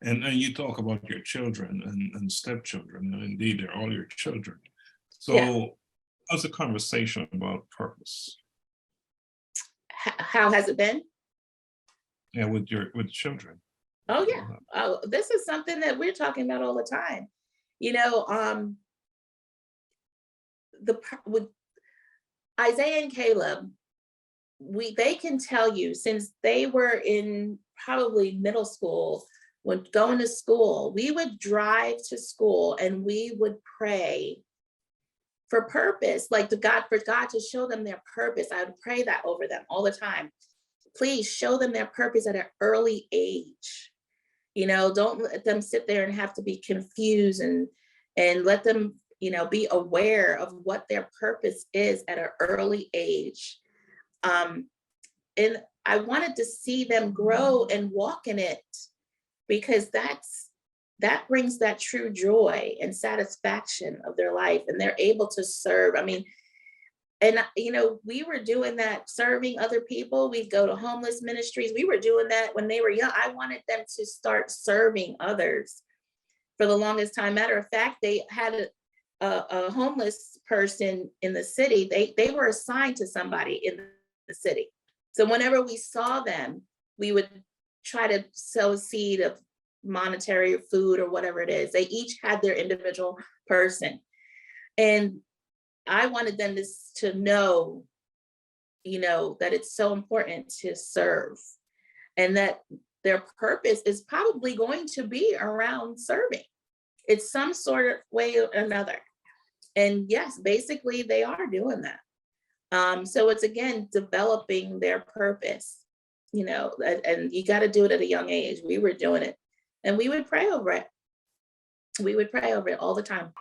And you talk about your children and stepchildren, and indeed they're all your children. So Yeah. how's the conversation about purpose? How has it been? Yeah, with children. Oh yeah. Oh, this is something that we're talking about all the time. You know, with Isaiah and Caleb, they can tell you, since they were in probably middle school, when going to school, we would drive to school and we would pray for purpose, like for God to show them their purpose. I would pray that over them all the time. Please show them their purpose at an early age. You know, don't let them sit there and have to be confused, and let them, you know, be aware of what their purpose is at an early age. And I wanted to see them grow and walk in it, because that brings that true joy and satisfaction of their life, and they're able to serve. I mean, and you know, we were doing that, serving other people. We'd go to homeless ministries. We were doing that when they were young. I wanted them to start serving others for the longest time. Matter of fact, they had a homeless person in the city. They were assigned to somebody in the city. So whenever we saw them, we would try to sow a seed of monetary or food or whatever it is. They each had their individual person. And I wanted them to know, you know, that it's so important to serve, and that their purpose is probably going to be around serving. It's some sort of way or another. And yes, basically they are doing that. So it's, again, developing their purpose, you know, and you got to do it at a young age. We were doing it, and we would pray over it. We would pray over it all the time.